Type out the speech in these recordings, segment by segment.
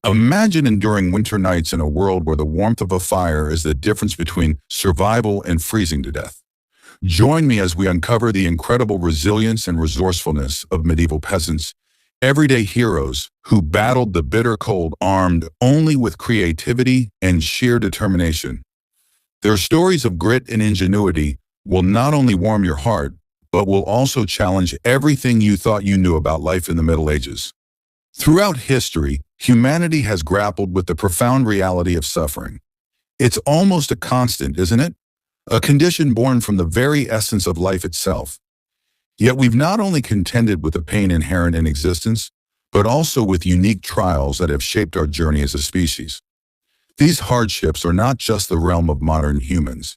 Imagine enduring winter nights in a world where the warmth of a fire is the difference between survival and freezing to death. Join me as we uncover the incredible resilience and resourcefulness of medieval peasants, everyday heroes who battled the bitter cold armed only with creativity and sheer determination. Their stories of grit and ingenuity will not only warm your heart, but will also challenge everything you thought you knew about life in the Middle Ages. Throughout history, humanity has grappled with the profound reality of suffering. It's almost a constant, isn't it? A condition born from the very essence of life itself. Yet we've not only contended with the pain inherent in existence, but also with unique trials that have shaped our journey as a species. These hardships are not just the realm of modern humans.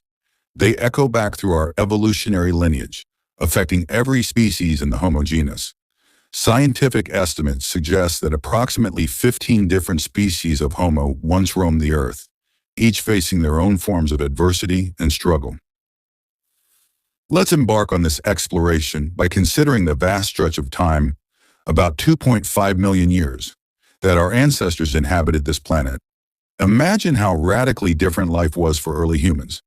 They echo back through our evolutionary lineage, affecting every species in the Homo genus. Scientific estimates suggest that approximately 15 different species of Homo once roamed the Earth, each facing their own forms of adversity and struggle. Let's embark on this exploration by considering the vast stretch of time, about 2.5 million years, that our ancestors inhabited this planet. Imagine how radically different life was for early humans.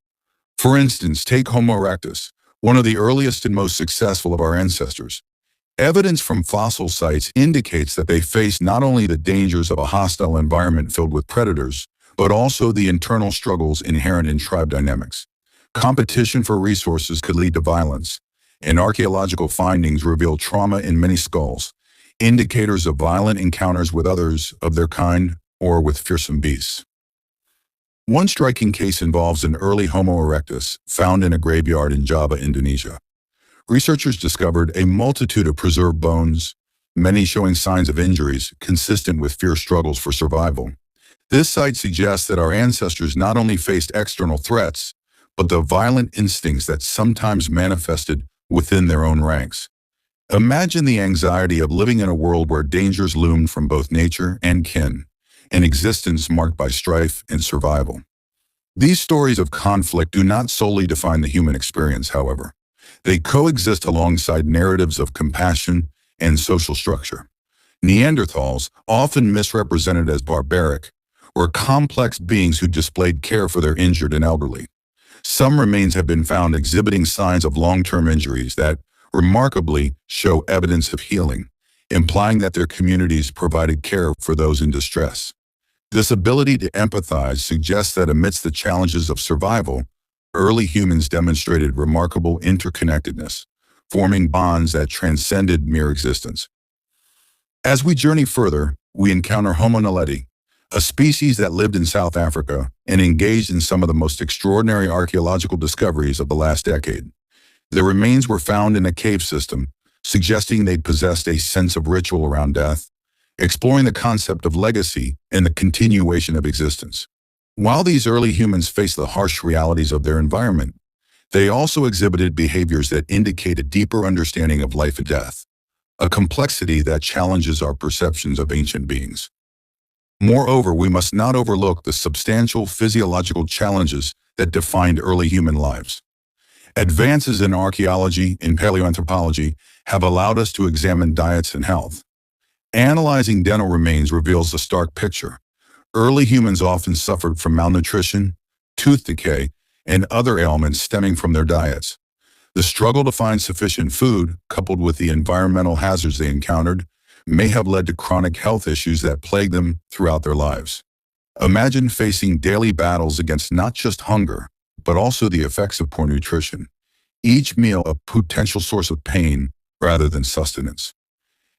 For instance, take Homo erectus, one of the earliest and most successful of our ancestors. Evidence from fossil sites indicates that they faced not only the dangers of a hostile environment filled with predators, but also the internal struggles inherent in tribe dynamics. Competition for resources could lead to violence, and archaeological findings reveal trauma in many skulls, indicators of violent encounters with others of their kind or with fearsome beasts. One striking case involves an early Homo erectus found in a graveyard in Java, Indonesia. Researchers discovered a multitude of preserved bones, many showing signs of injuries consistent with fierce struggles for survival. This site suggests that our ancestors not only faced external threats, but the violent instincts that sometimes manifested within their own ranks. Imagine the anxiety of living in a world where dangers loomed from both nature and kin, an existence marked by strife and survival. These stories of conflict do not solely define the human experience, however. They coexist alongside narratives of compassion and social structure. Neanderthals, often misrepresented as barbaric, were complex beings who displayed care for their injured and elderly. Some remains have been found exhibiting signs of long-term injuries that, remarkably, show evidence of healing, implying that their communities provided care for those in distress. This ability to empathize suggests that amidst the challenges of survival, early humans demonstrated remarkable interconnectedness, forming bonds that transcended mere existence. As we journey further, we encounter Homo naledi, a species that lived in South Africa and engaged in some of the most extraordinary archaeological discoveries of the last decade. Their remains were found in a cave system, suggesting they possessed a sense of ritual around death, exploring the concept of legacy and the continuation of existence. While these early humans faced the harsh realities of their environment, they also exhibited behaviors that indicate a deeper understanding of life and death, a complexity that challenges our perceptions of ancient beings. Moreover, we must not overlook the substantial physiological challenges that defined early human lives. Advances in archaeology and paleoanthropology have allowed us to examine diets and health. Analyzing dental remains reveals a stark picture. Early humans often suffered from malnutrition, tooth decay, and other ailments stemming from their diets. The struggle to find sufficient food, coupled with the environmental hazards they encountered, may have led to chronic health issues that plagued them throughout their lives. Imagine facing daily battles against not just hunger, but also the effects of poor nutrition, each meal a potential source of pain rather than sustenance.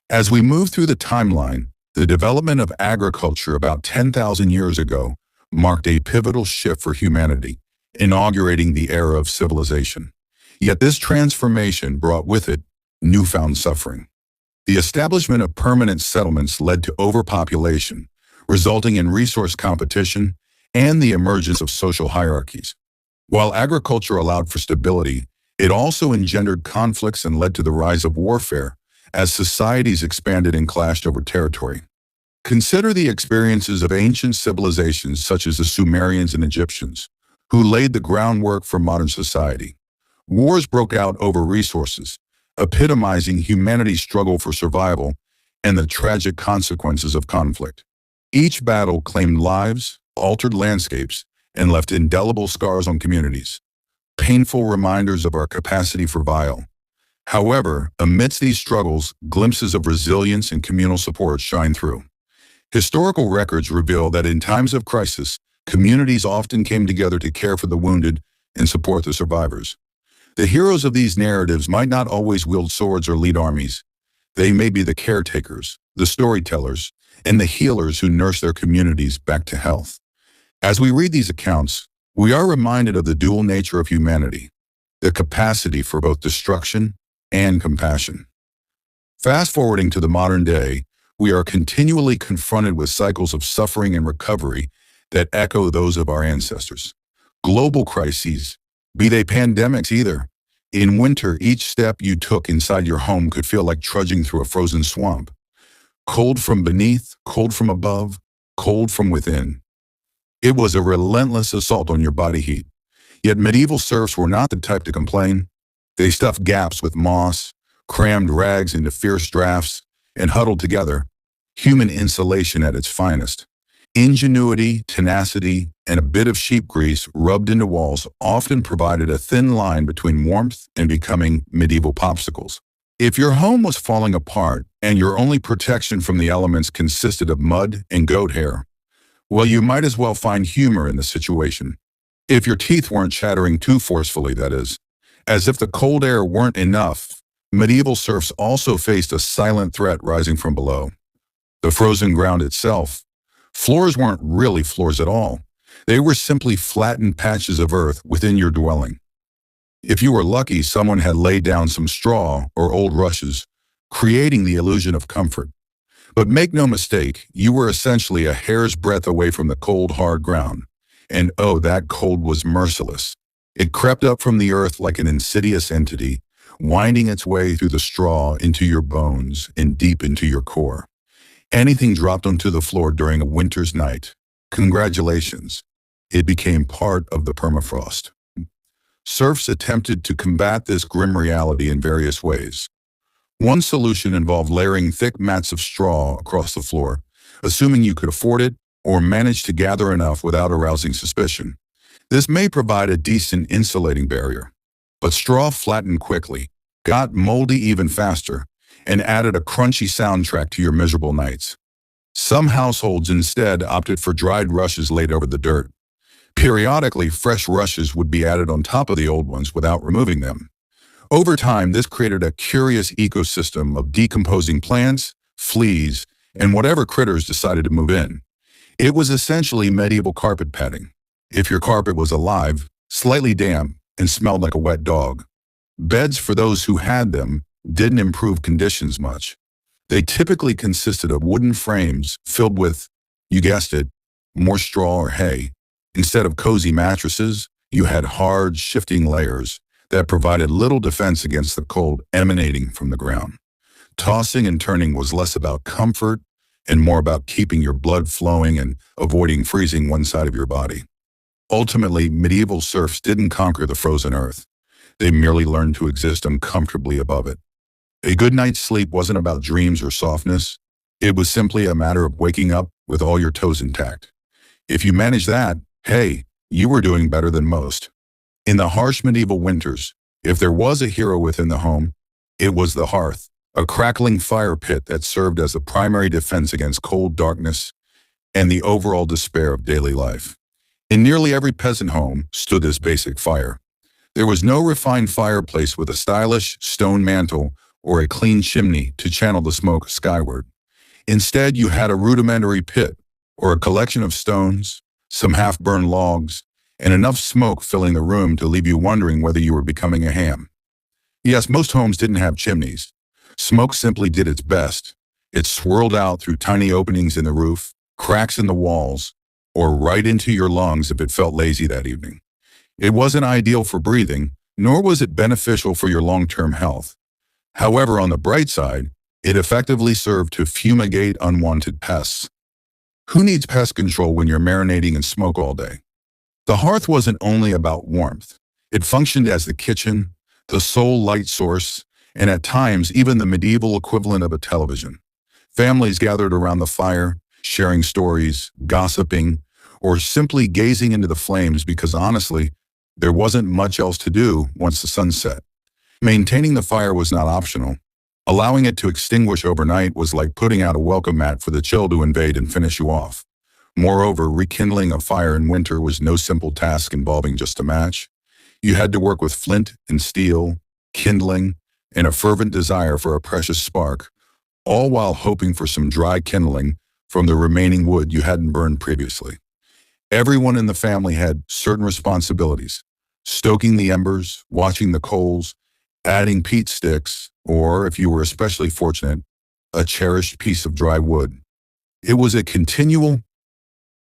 As we move through the timeline, the development of agriculture about 10,000 years ago marked a pivotal shift for humanity, inaugurating the era of civilization. Yet this transformation brought with it newfound suffering. The establishment of permanent settlements led to overpopulation, resulting in resource competition and the emergence of social hierarchies. While agriculture allowed for stability, it also engendered conflicts and led to the rise of warfare as societies expanded and clashed over territory. Consider the experiences of ancient civilizations such as the Sumerians and Egyptians, who laid the groundwork for modern society. Wars broke out over resources, epitomizing humanity's struggle for survival and the tragic consequences of conflict. Each battle claimed lives, altered landscapes, and left indelible scars on communities, painful reminders of our capacity for vile. However, amidst these struggles, glimpses of resilience and communal support shine through. Historical records reveal that in times of crisis, communities often came together to care for the wounded and support the survivors. The heroes of these narratives might not always wield swords or lead armies. They may be the caretakers, the storytellers, and the healers who nurse their communities back to health. As we read these accounts, we are reminded of the dual nature of humanity, the capacity for both destruction and compassion. Fast forwarding to the modern day, we are continually confronted with cycles of suffering and recovery that echo those of our ancestors. Global crises, be they pandemics either. In winter, each step you took inside your home could feel like trudging through a frozen swamp. Cold from beneath, cold from above, cold from within. It was a relentless assault on your body heat. Yet medieval serfs were not the type to complain. They stuffed gaps with moss, crammed rags into fierce drafts, and huddled together, human insulation at its finest. Ingenuity, tenacity, and a bit of sheep grease rubbed into walls often provided a thin line between warmth and becoming medieval popsicles. If your home was falling apart and your only protection from the elements consisted of mud and goat hair, well, you might as well find humor in the situation. If your teeth weren't chattering too forcefully, that is. As if the cold air weren't enough, medieval serfs also faced a silent threat rising from below. The frozen ground itself. Floors weren't really floors at all. They were simply flattened patches of earth within your dwelling. If you were lucky, someone had laid down some straw or old rushes, creating the illusion of comfort. But make no mistake, you were essentially a hair's breadth away from the cold, hard ground. And oh, that cold was merciless. It crept up from the earth like an insidious entity, winding its way through the straw into your bones and deep into your core. Anything dropped onto the floor during a winter's night, congratulations, it became part of the permafrost. Serfs attempted to combat this grim reality in various ways. One solution involved layering thick mats of straw across the floor, assuming you could afford it or manage to gather enough without arousing suspicion. This may provide a decent insulating barrier, but straw flattened quickly, got moldy even faster, and added a crunchy soundtrack to your miserable nights. Some households instead opted for dried rushes laid over the dirt. Periodically, fresh rushes would be added on top of the old ones without removing them. Over time, this created a curious ecosystem of decomposing plants, fleas, and whatever critters decided to move in. It was essentially medieval carpet padding. If your carpet was alive, slightly damp, and smelled like a wet dog. Beds for those who had them didn't improve conditions much. They typically consisted of wooden frames filled with, you guessed it, more straw or hay. Instead of cozy mattresses, you had hard, shifting layers that provided little defense against the cold emanating from the ground. Tossing and turning was less about comfort and more about keeping your blood flowing and avoiding freezing one side of your body. Ultimately, medieval serfs didn't conquer the frozen earth. They merely learned to exist uncomfortably above it. A good night's sleep wasn't about dreams or softness. It was simply a matter of waking up with all your toes intact. If you managed that, hey, you were doing better than most. In the harsh medieval winters, if there was a hero within the home, it was the hearth, a crackling fire pit that served as the primary defense against cold darkness and the overall despair of daily life. In nearly every peasant home stood this basic fire. There was no refined fireplace with a stylish stone mantle or a clean chimney to channel the smoke skyward. Instead, you had a rudimentary pit, or a collection of stones, some half-burned logs, and enough smoke filling the room to leave you wondering whether you were becoming a ham. Yes, most homes didn't have chimneys. Smoke simply did its best. It swirled out through tiny openings in the roof, cracks in the walls, or right into your lungs if it felt lazy that evening. It wasn't ideal for breathing, nor was it beneficial for your long-term health. However, on the bright side, it effectively served to fumigate unwanted pests. Who needs pest control when you're marinating in smoke all day? The hearth wasn't only about warmth. It functioned as the kitchen, the sole light source, and at times even the medieval equivalent of a television. Families gathered around the fire, sharing stories, gossiping, or simply gazing into the flames because honestly, there wasn't much else to do once the sun set. Maintaining the fire was not optional. Allowing it to extinguish overnight was like putting out a welcome mat for the chill to invade and finish you off. Moreover, rekindling a fire in winter was no simple task involving just a match. You had to work with flint and steel, kindling, and a fervent desire for a precious spark, all while hoping for some dry kindling from the remaining wood you hadn't burned previously. Everyone in the family had certain responsibilities: stoking the embers, watching the coals, adding peat sticks, or, if you were especially fortunate, a cherished piece of dry wood. It was a continual,